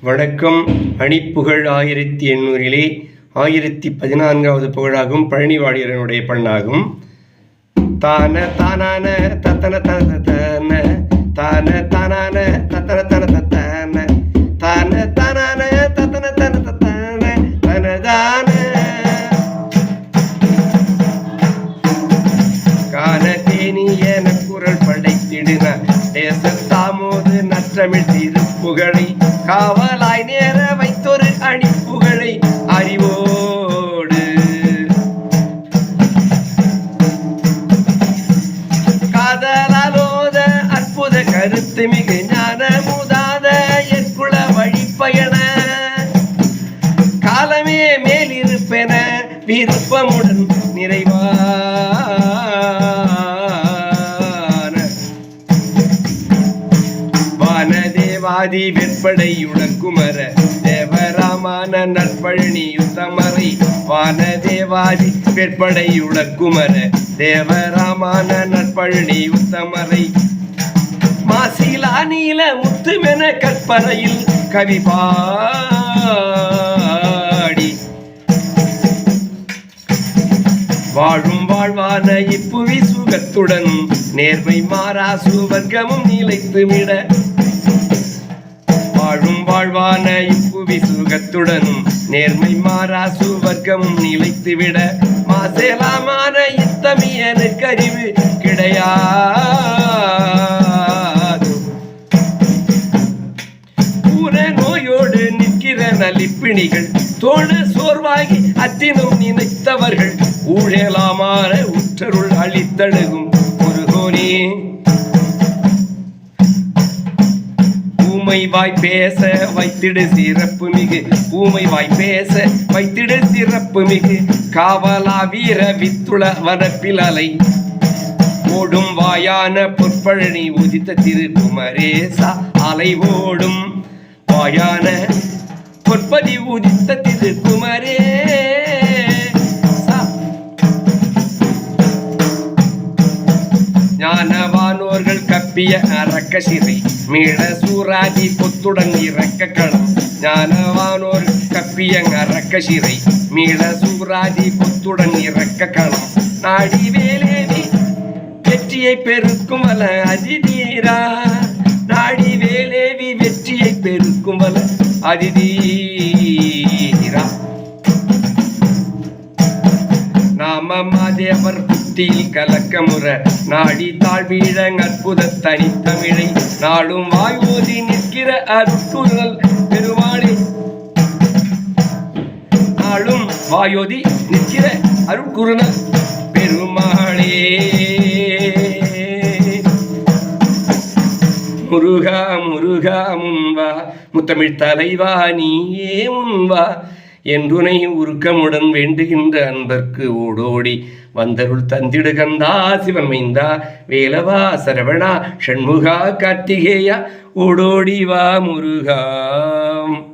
வணக்கம். அணிப்புகழ் 1800 1014வது புகழாகும். பழனி வாடியரனுடைய பண்ணாகும். தான தானான தத்தன தன தான தானான தத்தன தன தன தான தானான தத்தன தன தன தனதான கான தேனி என குரல் படைத்திடுன தேசத்தாமோது நற்றமிழ் திருப்புகழை காவலாய் நேர வைத்தொரு அணிப்புகழை அறிவோடு காதலாலோத அற்புத கருத்து மிகு ஞான முதாத எற்குள வழிப்பயண காலமே மேலிருப்பென விருப்பமுடன் நிறைவா வானதேவாதி வெற்படையுடன் குமர தேவராமான நற்பழனி யுத்தமறை வானதேவாதி வெற்படையுடன் குமர தேவராமான நற்பழனி யுத்தமறை மாசிலா நீல முத்துமென கற்பறையில் கவி பாடி வாழும் வாழ்வான இப்புவி சுகத்துடன் நேர்மை மாறா சுவர்க்கமும் நிலைத்துவிட வாழும் வாழ்வான இப்புவி சுகத்துடனும் நேர்மை மாறா சுவர்க்கமும் நிலைத்துவிட மாசேலாமான இத்தமியனுக்கு அறிவு கிடையாது. பூர நோயோடு நிற்கிற நலிப்பிணிகள் தோழ சோர்வாகி அத்தினும் நினைத்தவர்கள் ஊழலாமான உற்றருள் அளித்தழுகும் ஒருகோனே ஊமை வாய் பேச வைத்திடு சிறப்பு மிகு ஊமை வாய் பேச வைத்திடு சிறப்பு மிகு காவலா வீர வித்துள வரப்பில் அலை ஓடும் வாயான பொற்பழனி உதித்த திருக்குமரேசா அலை ஓடும் வாயான பொற்பதி உதித்த திருக்குமரேசா ஞானவானோர்கள் கப்பிய அரக்க சிறை மீள சூராதி பொத்துடன் இறக்க களம் ஞானவானோர் கப்பிய அரக்க சிறை மீள சூராதி பொத்துடன் இறக்க களம் நாடி வேலேவி வெற்றியை பெருக்கும் வல அதிதீரா நாடி வேலேவி வெற்றியை பெருக்கும் வல அதிதீரா நாமமாதேவர் புத்தியில் கலக்கமுற நாடி தாழ்வீழ அற்புத தனித்தமிழை நாடும் வாயோதி நிற்கிற அருட்குரல் பெருமாளே நாளும் வாயோதி நிற்கிற அருட்குரல் பெருமாளே முருகா முருகா முன்வா முத்தமிழ் தலைவா நீயே முன்வா என்றுனை உருக்கமுடன் வேண்டுகின்ற அன்பர்க்கு ஓடோடி வந்தருள் தந்திடுகந்தா சிவன் மைந்தா வேலவா சரவணா ஷண்முகா கார்த்திகேயா ஓடோடி வா முருகா.